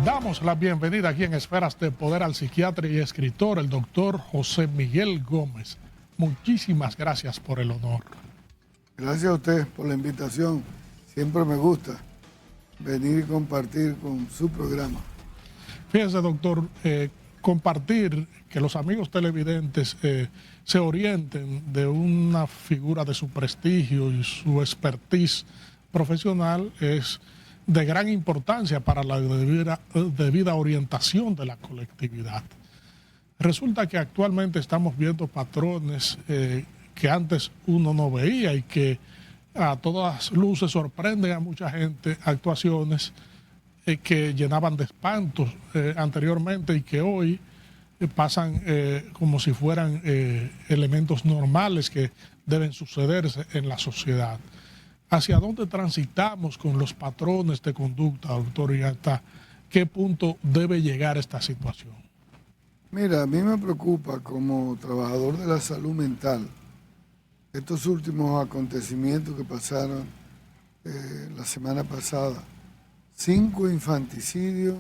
Damos la bienvenida aquí en Esferas de Poder al psiquiatra y escritor, el doctor José Miguel Gómez. Muchísimas gracias por el honor. Gracias a usted por la invitación. Siempre me gusta venir y compartir con su programa. Fíjese, doctor, compartir que los amigos televidentes se orienten de una figura de su prestigio y su expertise profesional es de gran importancia para la debida orientación de la colectividad. Resulta que actualmente estamos viendo patrones que antes uno no veía y que a todas luces sorprenden a mucha gente, actuaciones que llenaban de espantos anteriormente y que hoy pasan como si fueran elementos normales que deben sucederse en la sociedad. ¿Hacia dónde transitamos con los patrones de conducta, doctor? Y hasta qué punto debe llegar esta situación. Mira, a mí me preocupa como trabajador de la salud mental estos últimos acontecimientos que pasaron la semana pasada. 5 infanticidios,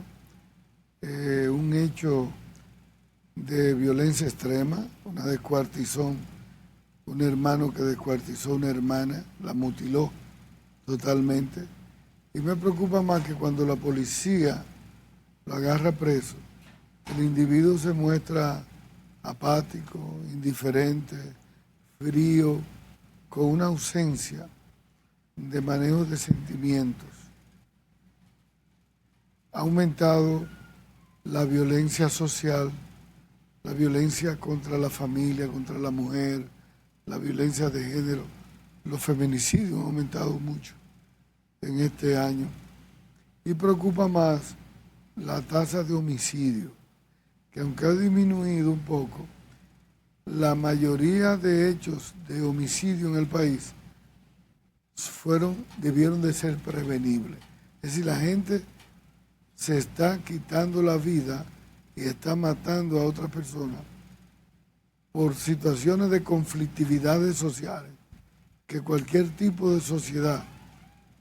un hecho de violencia extrema, una descuartizón, un hermano que descuartizó a una hermana, la mutiló totalmente. Y me preocupa más que cuando la policía lo agarra preso, el individuo se muestra apático, indiferente, frío, con una ausencia de manejo de sentimientos. Ha aumentado la violencia social, la violencia contra la familia, contra la mujer, la violencia de género. Los feminicidios han aumentado mucho en este año. Y preocupa más la tasa de homicidio, que aunque ha disminuido un poco, la mayoría de hechos de homicidio en el país debieron de ser prevenibles. Es decir, la gente se está quitando la vida y está matando a otras personas por situaciones de conflictividades sociales, que cualquier tipo de sociedad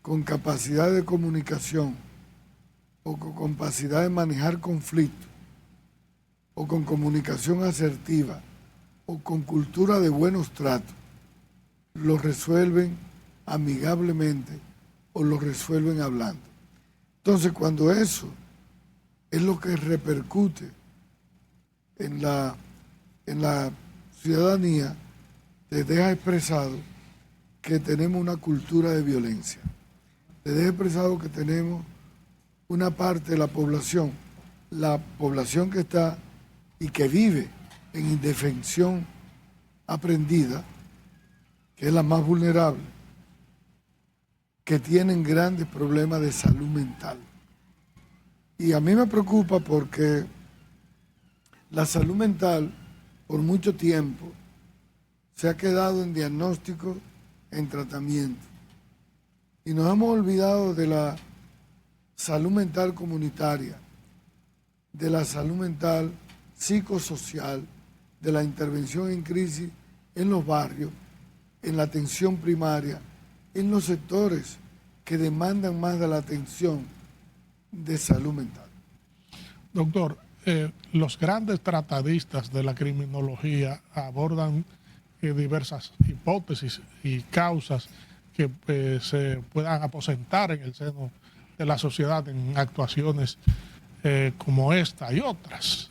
con capacidad de comunicación o con capacidad de manejar conflictos o con comunicación asertiva o con cultura de buenos tratos, lo resuelven amigablemente o lo resuelven hablando. Entonces, cuando eso es lo que repercute en la ciudadanía, te deja expresado que tenemos una cultura de violencia. Te deja expresado que tenemos una parte de la población que está y que vive en indefensión aprendida, que es la más vulnerable, que tienen grandes problemas de salud mental. Y a mí me preocupa porque la salud mental por mucho tiempo se ha quedado en diagnóstico, en tratamiento. Y nos hemos olvidado de la salud mental comunitaria, de la salud mental psicosocial, de la intervención en crisis en los barrios, en la atención primaria, en los sectores que demandan más de la atención de salud mental. Doctor, los grandes tratadistas de la criminología abordan diversas hipótesis y causas que se puedan aposentar en el seno de la sociedad en actuaciones como esta y otras.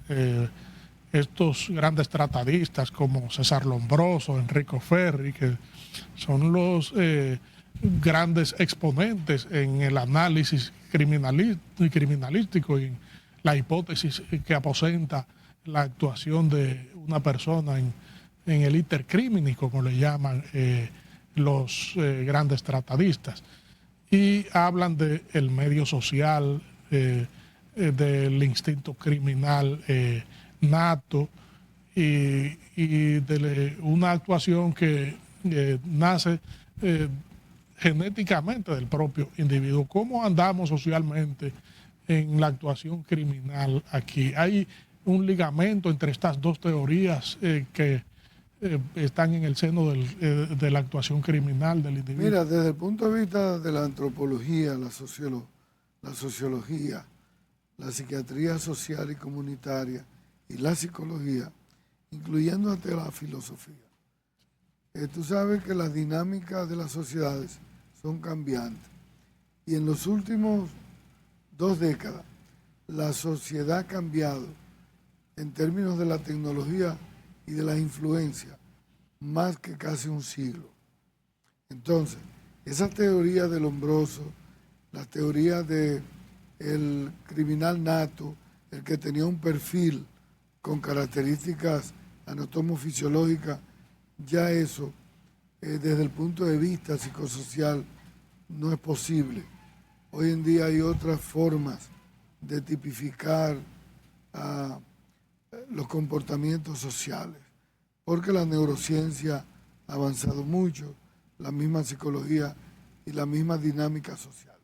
Estos grandes tratadistas como César Lombroso, Enrico Ferri, que son los grandes exponentes en el análisis criminalístico y la hipótesis que aposenta la actuación de una persona en el iter criminis, como le llaman los grandes tratadistas. Y hablan del medio social, del instinto criminal nato y de una actuación que nace genéticamente del propio individuo. ¿Cómo andamos socialmente en la actuación criminal aquí? ¿Hay un ligamento entre estas dos teorías que están en el seno de la actuación criminal del individuo? Mira, desde el punto de vista de la antropología, la sociología, la psiquiatría social y comunitaria y la psicología, incluyendo hasta la filosofía. Tú sabes que las dinámicas de las sociedades son cambiantes. Y en los últimos 2 décadas, la sociedad ha cambiado en términos de la tecnología y de la influencia más que casi un siglo. Entonces, esa teoría del hombroso, la teoría del criminal nato, el que tenía un perfil con características anatomofisiológicas, ya eso, desde el punto de vista psicosocial, no es posible. Hoy en día hay otras formas de tipificar los comportamientos sociales, porque la neurociencia ha avanzado mucho, la misma psicología y la misma dinámica social.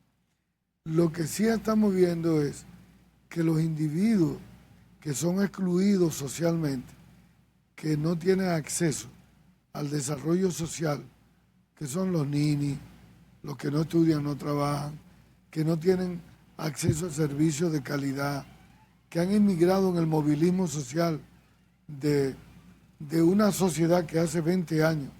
Lo que sí estamos viendo es que los individuos que son excluidos socialmente, que no tienen acceso al desarrollo social, que son los ninis, los que no estudian, no trabajan, que no tienen acceso a servicios de calidad, que han emigrado en el movilismo social de una sociedad que hace 20 años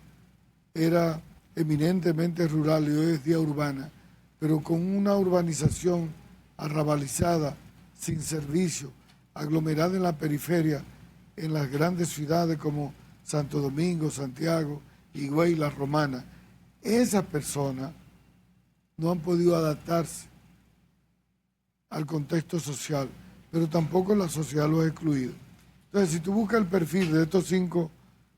era eminentemente rural y hoy es día urbana, pero con una urbanización arrabalizada, sin servicio, aglomerada en la periferia, en las grandes ciudades como Santo Domingo, Santiago, Higüey, La Romana. Esas personas no han podido adaptarse al contexto social, pero tampoco la sociedad los ha excluido. Entonces, si tú buscas el perfil de estos 5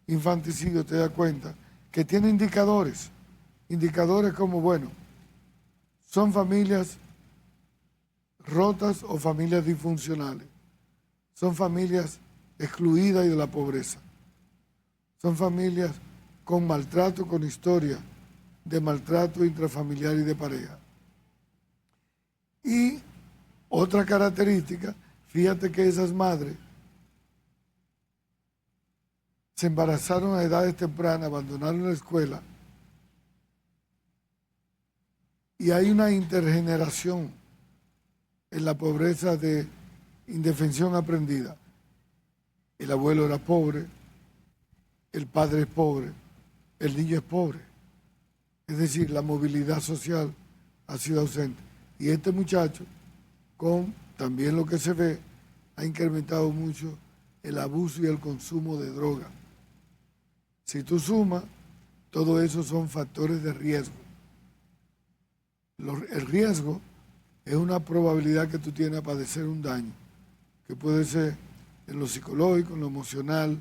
infanticidios, te das cuenta que tiene indicadores como, bueno, son familias rotas o familias disfuncionales, son familias excluidas y de la pobreza, son familias con maltrato, con historia de maltrato intrafamiliar y de pareja. Y otra característica, fíjate que esas madres se embarazaron a edades tempranas, abandonaron la escuela y hay una intergeneración en la pobreza de indefensión aprendida. El abuelo era pobre, el padre es pobre, el niño es pobre. Es decir, la movilidad social ha sido ausente. Y este muchacho, con también lo que se ve, ha incrementado mucho el abuso y el consumo de droga. Si tú sumas, todo eso son factores de riesgo. El riesgo es una probabilidad que tú tienes a padecer un daño, que puede ser en lo psicológico, en lo emocional,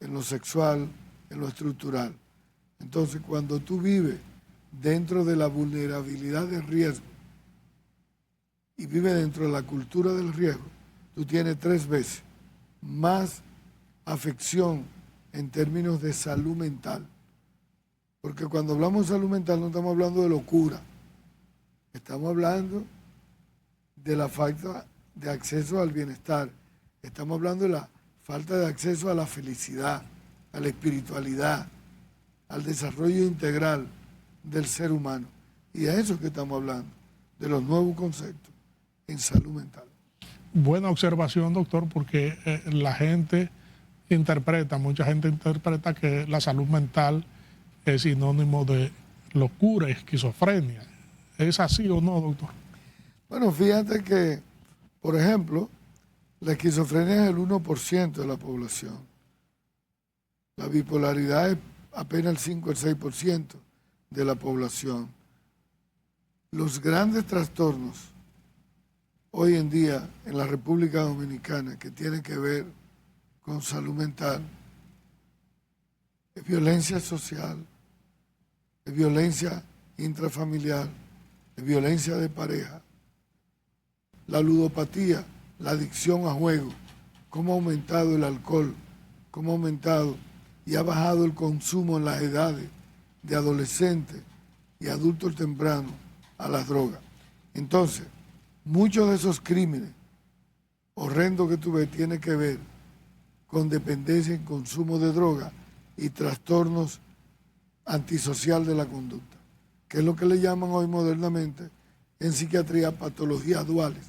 en lo sexual, en lo estructural. Entonces, cuando tú vives dentro de la vulnerabilidad del riesgo y vives dentro de la cultura del riesgo, tú tienes 3 veces más afección en términos de salud mental. Porque cuando hablamos de salud mental no estamos hablando de locura, estamos hablando de la falta de acceso al bienestar, estamos hablando de la falta de acceso a la felicidad, a la espiritualidad, al desarrollo integral del ser humano. Y a eso es que estamos hablando, de los nuevos conceptos en salud mental. Buena observación, doctor, porque mucha gente interpreta que la salud mental es sinónimo de locura, esquizofrenia. ¿Es así o no, doctor? Bueno, fíjate que, por ejemplo, la esquizofrenia es el 1% de la población. La bipolaridad es apenas el 5 o el 6% de la población. Los grandes trastornos hoy en día en la República Dominicana que tienen que ver con salud mental es violencia social, es violencia intrafamiliar, es violencia de pareja, la ludopatía, la adicción a juego, cómo ha aumentado el alcohol, cómo ha aumentado y ha bajado el consumo en las edades de adolescentes y adultos tempranos a las drogas. Entonces, muchos de esos crímenes horrendos que tú ves tienen que ver con dependencia en consumo de droga y trastornos antisocial de la conducta, que es lo que le llaman hoy modernamente en psiquiatría patologías duales,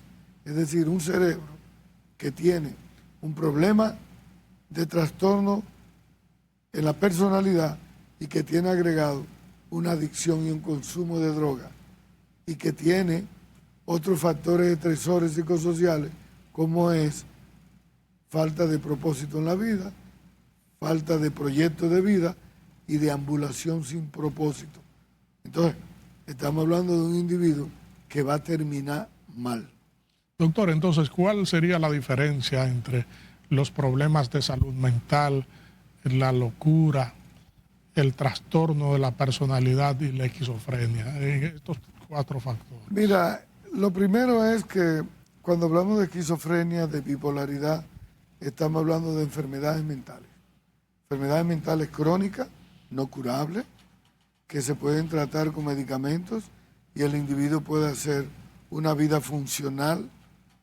Es decir, un cerebro que tiene un problema de trastorno en la personalidad y que tiene agregado una adicción y un consumo de droga y que tiene otros factores estresores psicosociales como es falta de propósito en la vida, falta de proyecto de vida y deambulación sin propósito. Entonces, estamos hablando de un individuo que va a terminar mal. Doctor, entonces, ¿cuál sería la diferencia entre los problemas de salud mental, la locura, el trastorno de la personalidad y la esquizofrenia, en estos 4 factores? Mira, lo primero es que cuando hablamos de esquizofrenia, de bipolaridad, estamos hablando de enfermedades mentales crónicas, no curables, que se pueden tratar con medicamentos y el individuo puede hacer una vida funcional,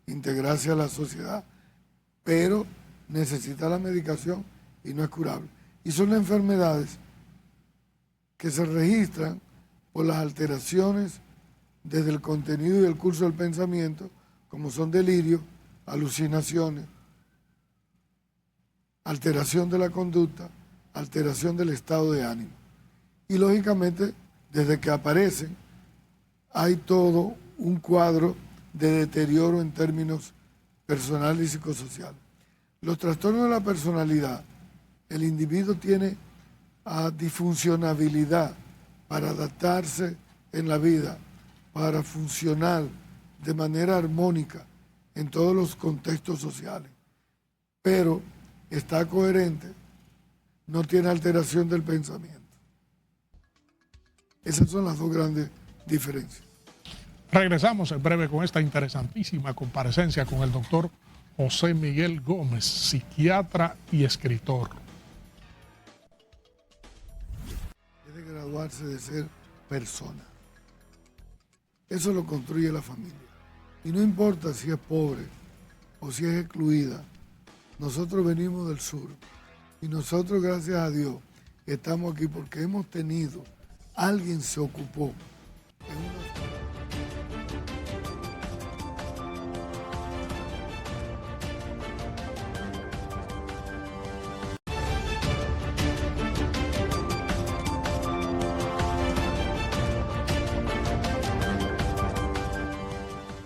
integrarse a la sociedad, pero necesita la medicación y no es curable. Y son enfermedades que se registran por las alteraciones desde el contenido y el curso del pensamiento, como son delirios, alucinaciones, alteración de la conducta, alteración del estado de ánimo. Y lógicamente, desde que aparecen, hay todo un cuadro de deterioro en términos personales y psicosociales. Los trastornos de la personalidad, el individuo tiene disfuncionabilidad para adaptarse en la vida, para funcionar de manera armónica en todos los contextos sociales, pero está coherente, no tiene alteración del pensamiento. Esas son las 2 grandes diferencias. Regresamos en breve con esta interesantísima comparecencia con el doctor José Miguel Gómez, psiquiatra y escritor. Debe graduarse de ser persona. Eso lo construye la familia. Y no importa si es pobre o si es excluida, nosotros venimos del sur y nosotros, gracias a Dios, estamos aquí porque hemos tenido, alguien se ocupó en una...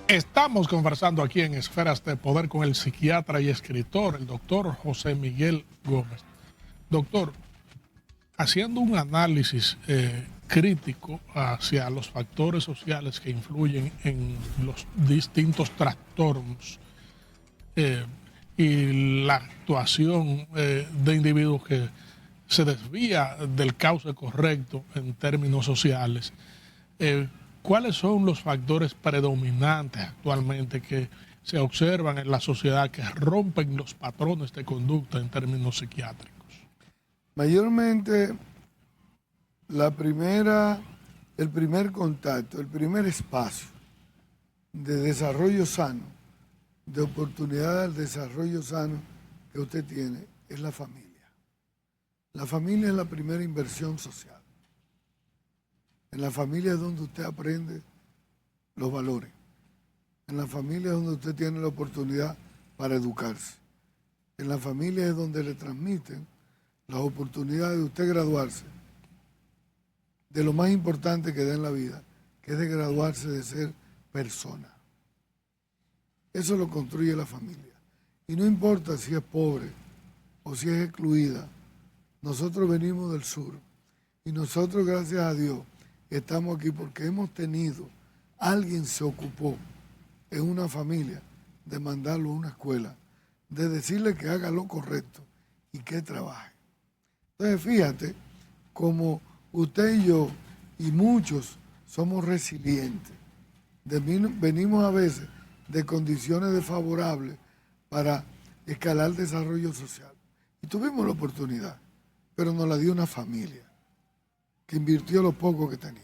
Estamos conversando aquí en Esferas de Poder con el psiquiatra y escritor, el doctor José Miguel Gómez. Doctor, haciendo un análisis crítico hacia los factores sociales que influyen en los distintos trastornos y la actuación de individuos que se desvía del cauce correcto en términos sociales, ¿cuáles son los factores predominantes actualmente que se observan en la sociedad que rompen los patrones de conducta en términos psiquiátricos? Mayormente, el primer contacto, el primer espacio de desarrollo sano, de oportunidad al desarrollo sano que usted tiene, es la familia. La familia es la primera inversión social. En la familia es donde usted aprende los valores. En la familia es donde usted tiene la oportunidad para educarse. En la familia es donde le transmiten las oportunidades de usted graduarse de lo más importante que da en la vida, que es de graduarse de ser persona. Eso lo construye la familia. Y no importa si es pobre o si es excluida, nosotros venimos del sur y nosotros, gracias a Dios, estamos aquí porque hemos tenido, alguien se ocupó en una familia de mandarlo a una escuela, de decirle que haga lo correcto y que trabaje. Entonces, fíjate, como usted y yo y muchos somos resilientes, venimos a veces de condiciones desfavorables para escalar el desarrollo social. Y tuvimos la oportunidad, pero nos la dio una familia que invirtió lo poco que tenía.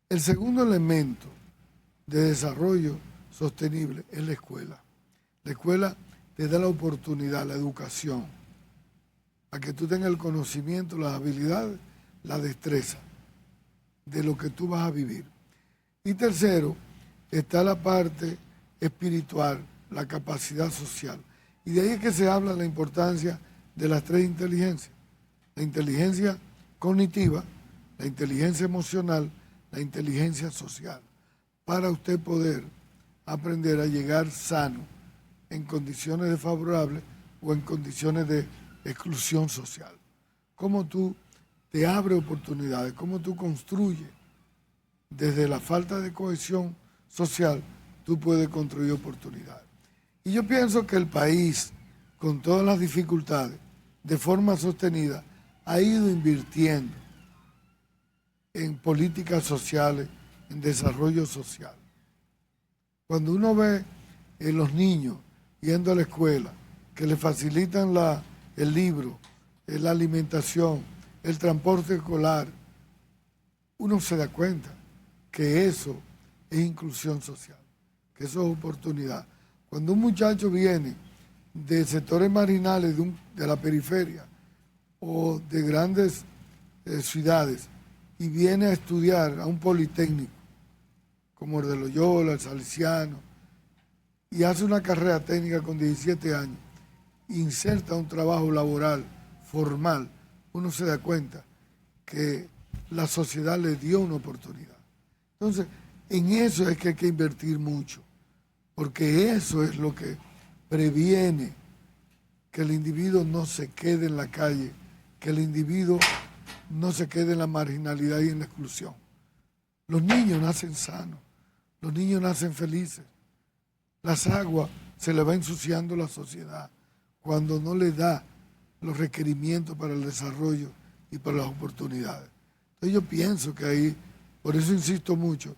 El segundo elemento de desarrollo sostenible es la escuela. La escuela te da la oportunidad, la educación, a que tú tengas el conocimiento, las habilidades, la destreza de lo que tú vas a vivir. Y tercero, está la parte espiritual, la capacidad social. Y de ahí es que se habla de la importancia de las tres inteligencias. La inteligencia cognitiva, la inteligencia emocional, la inteligencia social, para usted poder aprender a llegar sano en condiciones desfavorables o en condiciones de exclusión social. Cómo tú te abres oportunidades, cómo tú construyes desde la falta de cohesión social, tú puedes construir oportunidades. Y yo pienso que el país, con todas las dificultades, de forma sostenida, ha ido invirtiendo en políticas sociales, en desarrollo social. Cuando uno ve a los niños yendo a la escuela, que le facilitan el libro, la alimentación, el transporte escolar, uno se da cuenta que eso es inclusión social, que eso es oportunidad. Cuando un muchacho viene de sectores marginales de la periferia o de grandes ciudades y viene a estudiar a un politécnico, como el de Loyola, el Salesiano, y hace una carrera técnica con 17 años, inserta un trabajo laboral formal, uno se da cuenta que la sociedad le dio una oportunidad. Entonces, en eso es que hay que invertir mucho, porque eso es lo que previene que el individuo no se quede en la calle, que el individuo no se quede en la marginalidad y en la exclusión. Los niños nacen sanos, los niños nacen felices. Las aguas se le va ensuciando la sociedad cuando no le da los requerimientos para el desarrollo y para las oportunidades. Entonces yo pienso que ahí, por eso insisto mucho,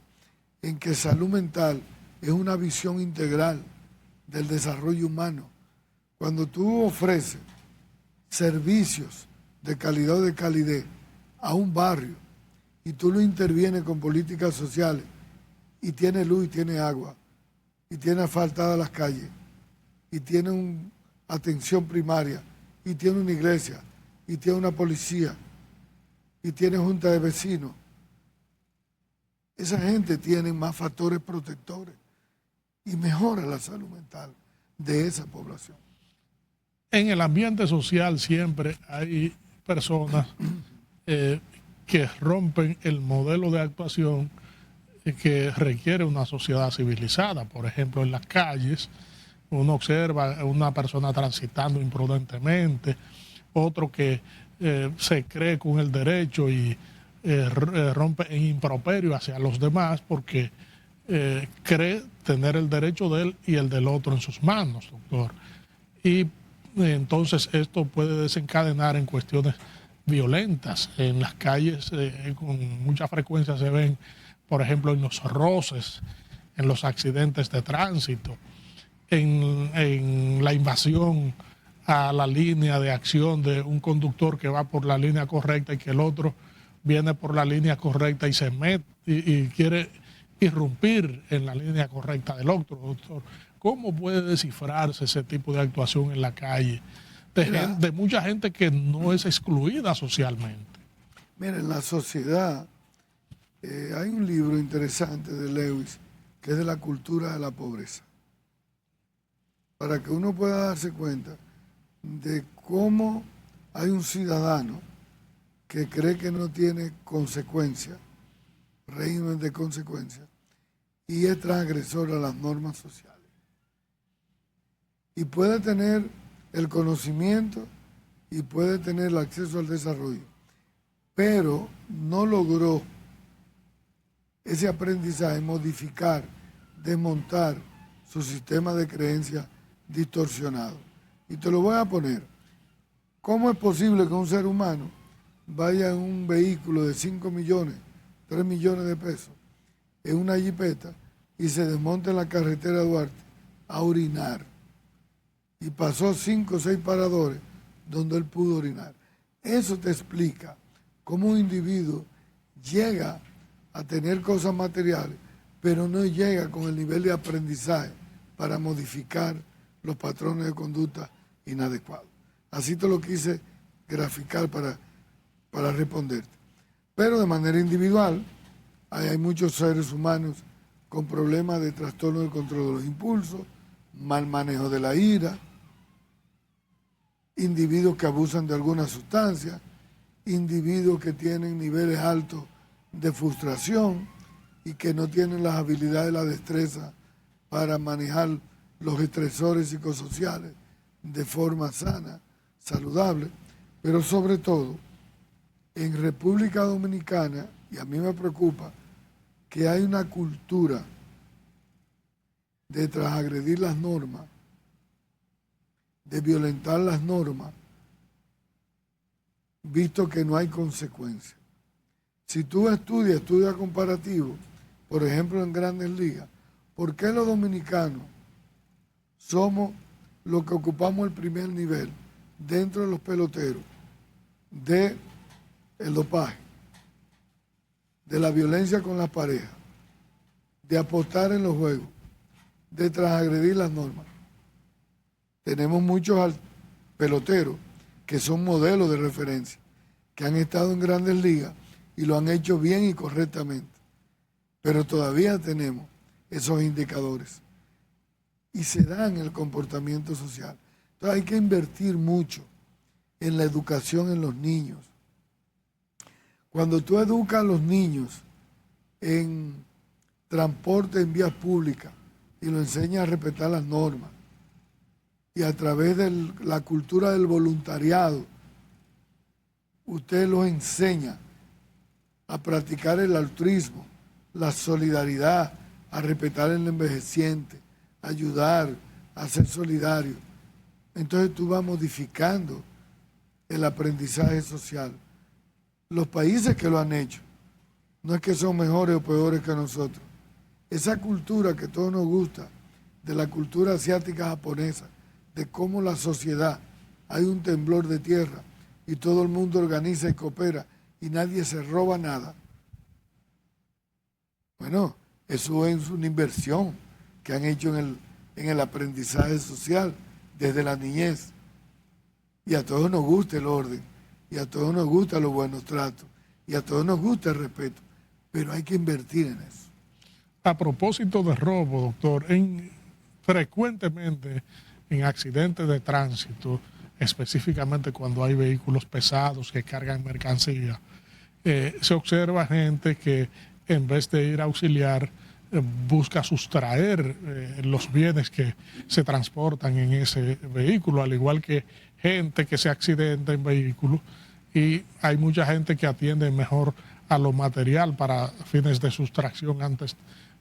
en que salud mental es una visión integral del desarrollo humano. Cuando tú ofreces servicios de calidad o de calidez a un barrio y tú lo intervienes con políticas sociales y tiene luz y tiene agua y tiene asfaltadas las calles y tiene una atención primaria y tiene una iglesia y tiene una policía y tiene junta de vecinos, esa gente tiene más factores protectores y mejora la salud mental de esa población. En el ambiente social siempre hay personas que rompen el modelo de actuación que requiere una sociedad civilizada. Por ejemplo, en las calles uno observa a una persona transitando imprudentemente, otro que se cree con el derecho y rompe en improperio hacia los demás porque cree tener el derecho de él y el del otro en sus manos, doctor. Y entonces esto puede desencadenar en cuestiones violentas. En las calles con mucha frecuencia se ven, por ejemplo, en los roces, en los accidentes de tránsito, en la invasión a la línea de acción de un conductor que va por la línea correcta y que el otro viene por la línea correcta y se mete y quiere irrumpir en la línea correcta del otro, doctor. ¿Cómo puede descifrarse ese tipo de actuación en la calle de mucha gente que no es excluida socialmente? Mira, en la sociedad hay un libro interesante de Lewis que es de la cultura de la pobreza, para que uno pueda darse cuenta de cómo hay un ciudadano que cree que no tiene consecuencias, régimen de consecuencias, y es transgresor a las normas sociales. Y puede tener el conocimiento y puede tener el acceso al desarrollo, pero no logró ese aprendizaje, modificar, desmontar su sistema de creencias distorsionado. Y te lo voy a poner. ¿Cómo es posible que un ser humano vaya en un vehículo de 5 millones, 3 millones de pesos, en una jipeta, y se desmonte en la carretera Duarte a orinar? Y pasó 5 o 6 paradores donde él pudo orinar. Eso te explica cómo un individuo llega a tener cosas materiales, pero no llega con el nivel de aprendizaje para modificar los patrones de conducta inadecuados. Así te lo quise graficar para responderte. Pero de manera individual, hay muchos seres humanos con problemas de trastorno del control de los impulsos, mal manejo de la ira, individuos que abusan de alguna sustancia, individuos que tienen niveles altos de frustración y que no tienen las habilidades, la destreza para manejar los estresores psicosociales de forma sana, saludable, pero sobre todo en República Dominicana, y a mí me preocupa, que hay una cultura de transgredir las normas, de violentar las normas, visto que no hay consecuencias. Si tú estudias comparativo, por ejemplo en Grandes Ligas, ¿por qué los dominicanos somos los que ocupamos el primer nivel dentro de los peloteros de el dopaje, de la violencia con las parejas, de apostar en los juegos, de transgredir las normas? Tenemos muchos peloteros que son modelos de referencia, que han estado en Grandes Ligas y lo han hecho bien y correctamente, pero todavía tenemos esos indicadores y se dan en el comportamiento social. Entonces hay que invertir mucho en la educación en los niños. Cuando tú educas a los niños en transporte en vías públicas y lo enseñas a respetar las normas, y a través de la cultura del voluntariado, usted los enseña a practicar el altruismo, la solidaridad, a respetar el envejeciente, a ayudar, a ser solidario. Entonces tú vas modificando el aprendizaje social. Los países que lo han hecho, no es que son mejores o peores que nosotros. Esa cultura que a todos nos gusta, de la cultura asiática japonesa, de cómo la sociedad, hay un temblor de tierra y todo el mundo organiza y coopera y nadie se roba nada. Bueno, eso es una inversión que han hecho en el aprendizaje social desde la niñez. Y a todos nos gusta el orden, y a todos nos gustan los buenos tratos, y a todos nos gusta el respeto, pero hay que invertir en eso. A propósito de robo, doctor, frecuentemente en accidentes de tránsito, específicamente cuando hay vehículos pesados que cargan mercancía, se observa gente que en vez de ir a auxiliar, busca sustraer los bienes que se transportan en ese vehículo, al igual que gente que se accidenta en vehículos, y hay mucha gente que atiende mejor a lo material para fines de sustracción antes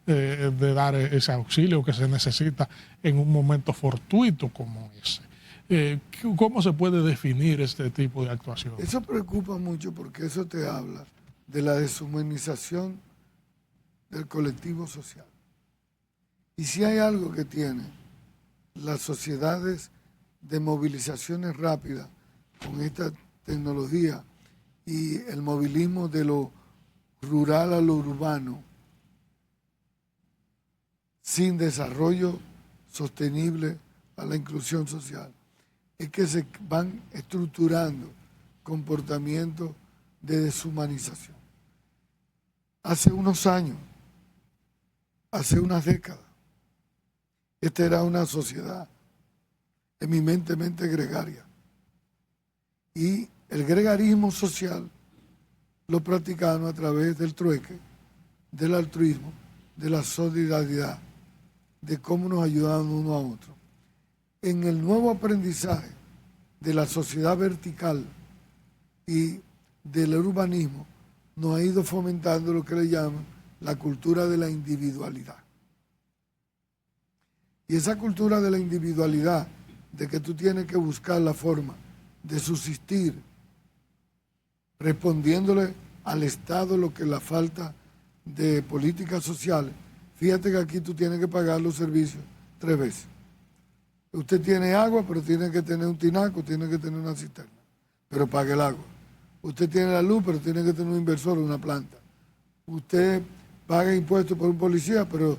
de dar ese auxilio que se necesita en un momento fortuito como ese. ¿Cómo se puede definir este tipo de actuación? Eso preocupa mucho porque eso te habla de la deshumanización del colectivo social. Y si hay algo que tienen las sociedades de movilizaciones rápidas con esta tecnología y el movilismo de lo rural a lo urbano, sin desarrollo sostenible a la inclusión social, es que se van estructurando comportamientos de deshumanización. Hace unos años, hace unas décadas, esta era una sociedad eminentemente gregaria. Y el gregarismo social lo practicaban a través del trueque, del altruismo, de la solidaridad, de cómo nos ayudaban uno a otro. En el nuevo aprendizaje de la sociedad vertical y del urbanismo, nos ha ido fomentando lo que le llaman la cultura de la individualidad. Y esa cultura de la individualidad, de que tú tienes que buscar la forma de subsistir, respondiéndole al Estado lo que es la falta de políticas sociales. Fíjate que aquí tú tienes que pagar los servicios 3 veces. Usted tiene agua, pero tiene que tener un tinaco, tiene que tener una cisterna, pero pague el agua. Usted tiene la luz, pero tiene que tener un inversor, una planta. Usted paga impuestos por un policía, pero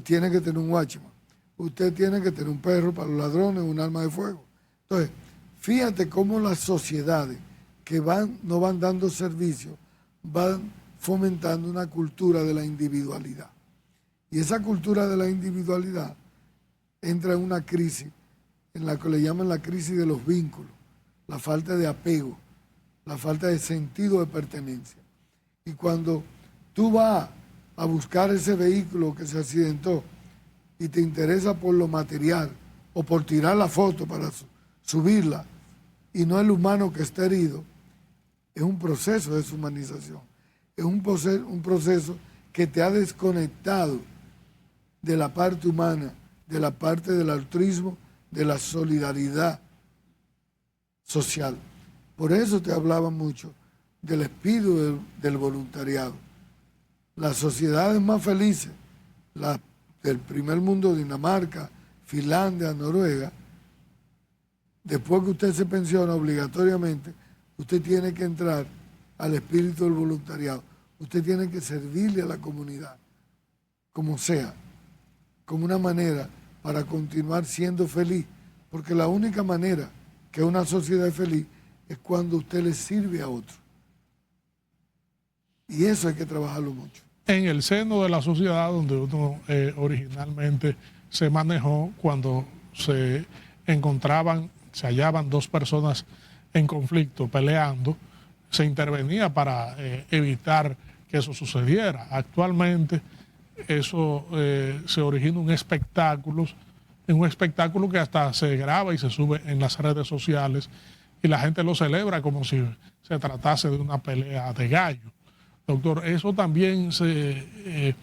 tiene que tener un watchman. Usted tiene que tener un perro para los ladrones, un arma de fuego. Entonces, fíjate cómo las sociedades que no van dando servicios van fomentando una cultura de la individualidad. Y esa cultura de la individualidad entra en una crisis en la que le llaman la crisis de los vínculos, la falta de apego, la falta de sentido de pertenencia. Y cuando tú vas a buscar ese vehículo que se accidentó y te interesa por lo material o por tirar la foto para subirla y no el humano que está herido, es un proceso de deshumanización. Es un proceso que te ha desconectado de la parte humana, de la parte del altruismo, de la solidaridad social. Por eso te hablaba mucho del espíritu del voluntariado. Las sociedades más felices, las del primer mundo, Dinamarca, Finlandia, Noruega, después que usted se pensiona obligatoriamente, usted tiene que entrar al espíritu del voluntariado. Usted tiene que servirle a la comunidad, como sea, como una manera para continuar siendo feliz. Porque la única manera que una sociedad es feliz es cuando usted le sirve a otro. Y eso hay que trabajarlo mucho. En el seno de la sociedad donde uno originalmente se manejó, cuando se hallaban dos personas en conflicto, peleando, se intervenía para evitar que eso sucediera. Actualmente eso se origina en un espectáculo que hasta se graba y se sube en las redes sociales y la gente lo celebra como si se tratase de una pelea de gallo. Doctor, ¿eso también se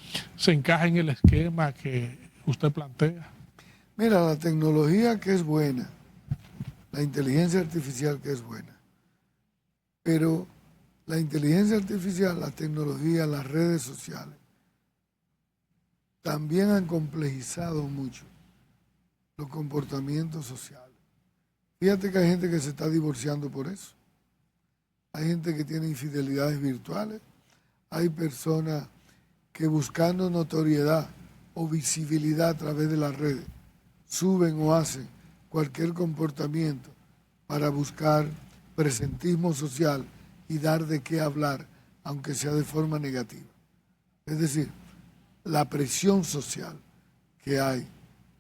encaja en el esquema que usted plantea? Mira, la tecnología que es buena, la inteligencia artificial que es buena, pero la inteligencia artificial, la tecnología, las redes sociales, también han complejizado mucho los comportamientos sociales. Fíjate que hay gente que se está divorciando por eso. Hay gente que tiene infidelidades virtuales. Hay personas que buscando notoriedad o visibilidad a través de las redes suben o hacen cualquier comportamiento para buscar presentismo social y dar de qué hablar, aunque sea de forma negativa. Es decir, la presión social que hay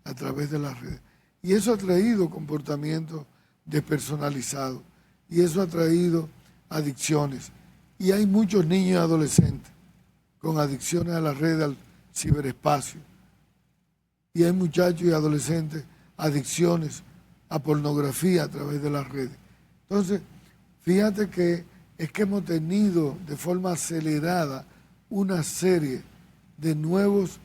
a través de las redes. Y eso ha traído comportamientos despersonalizados y eso ha traído adicciones. Y hay muchos niños y adolescentes con adicciones a las redes, al ciberespacio. Y hay muchachos y adolescentes adicciones a pornografía a través de las redes. Entonces, fíjate que es que hemos tenido de forma acelerada una serie de nuevos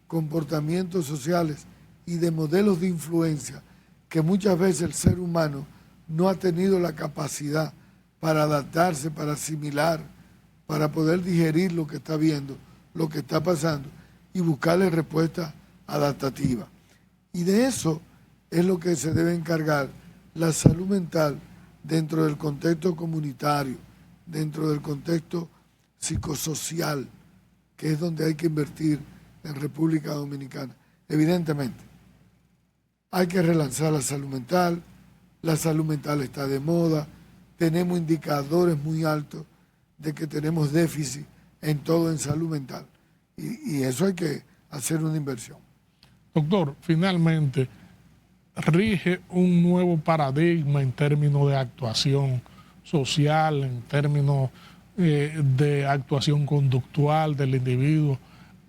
comportamientos sociales y de modelos de influencia que muchas veces el ser humano no ha tenido la capacidad para adaptarse, para asimilar, para poder digerir lo que está viendo, lo que está pasando y buscarle respuestas adaptativas. Y de eso es lo que se debe encargar la salud mental dentro del contexto comunitario, dentro del contexto psicosocial, que es donde hay que invertir en República Dominicana. Evidentemente, hay que relanzar la salud mental está de moda, tenemos indicadores muy altos de que tenemos déficit en todo en salud mental y eso hay que hacer una inversión. Doctor, finalmente, rige un nuevo paradigma en términos de actuación social, en términos de actuación conductual del individuo.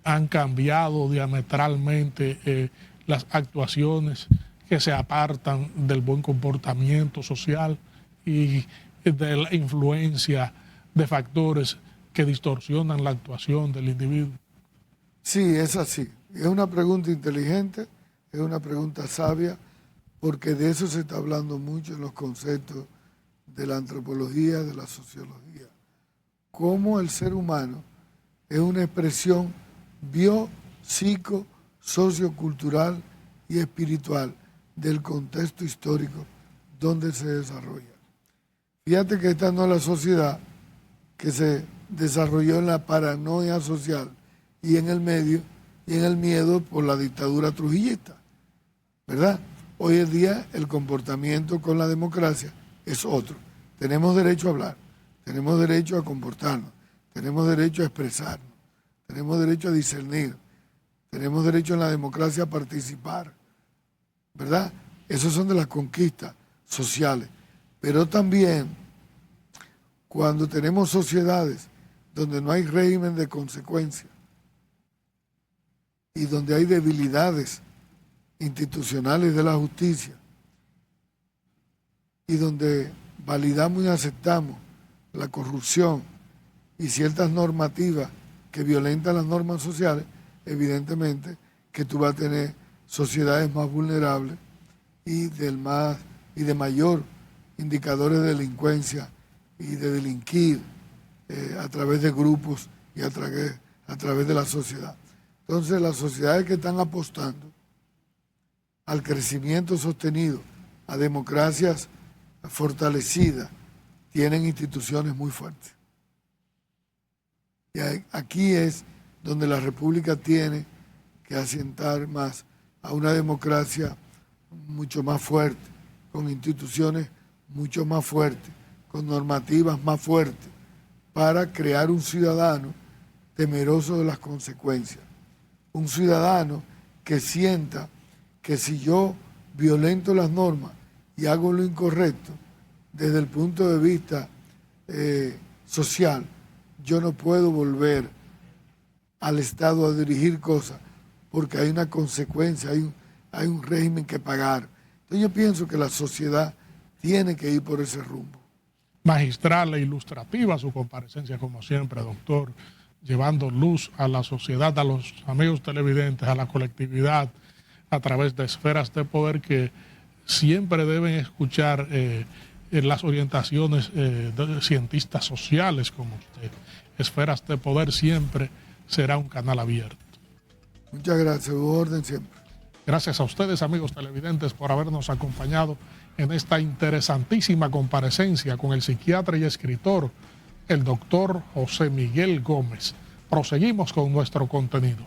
Han cambiado diametralmente las actuaciones que se apartan del buen comportamiento social y de la influencia de factores que distorsionan la actuación del individuo. Sí, es así. Es una pregunta inteligente, es una pregunta sabia, porque de eso se está hablando mucho en los conceptos de la antropología, de la sociología. Cómo el ser humano es una expresión bio, psico, sociocultural y espiritual del contexto histórico donde se desarrolla. Fíjate que esta no es la sociedad que se desarrolló en la paranoia social y en el medio y en el miedo por la dictadura trujillista, ¿verdad? Hoy en día el comportamiento con la democracia es otro. Tenemos derecho a hablar, tenemos derecho a comportarnos, tenemos derecho a expresarnos, tenemos derecho a discernir, Tenemos derecho en la democracia a participar, ¿verdad? Esos son de las conquistas sociales. Pero también cuando tenemos sociedades donde no hay régimen de consecuencia y donde hay debilidades institucionales de la justicia y donde validamos y aceptamos la corrupción y ciertas normativas que violentan las normas sociales, evidentemente que tú vas a tener sociedades más vulnerables y de mayor indicadores de delincuencia y de delinquir a través de grupos y a través de la sociedad. Entonces, las sociedades que están apostando al crecimiento sostenido, a democracias fortalecidas, tienen instituciones muy fuertes. Y aquí es donde la República tiene que asientar más a una democracia mucho más fuerte, con instituciones mucho más fuertes, con normativas más fuertes, para crear un ciudadano temeroso de las consecuencias. Un ciudadano que sienta que si yo violento las normas y hago lo incorrecto, desde el punto de vista social, yo no puedo volver al Estado a dirigir cosas porque hay una consecuencia, hay un régimen que pagar. Entonces yo pienso que la sociedad tiene que ir por ese rumbo. Magistral e ilustrativa su comparecencia, como siempre, doctor, llevando luz a la sociedad, a los amigos televidentes, a la colectividad, a través de esferas de poder que siempre deben escuchar las orientaciones de cientistas sociales como usted. Esferas de Poder siempre será un canal abierto. Muchas gracias, orden siempre. Gracias a ustedes, amigos televidentes, por habernos acompañado en esta interesantísima comparecencia con el psiquiatra y escritor, el doctor José Miguel Gómez. Proseguimos con nuestro contenido.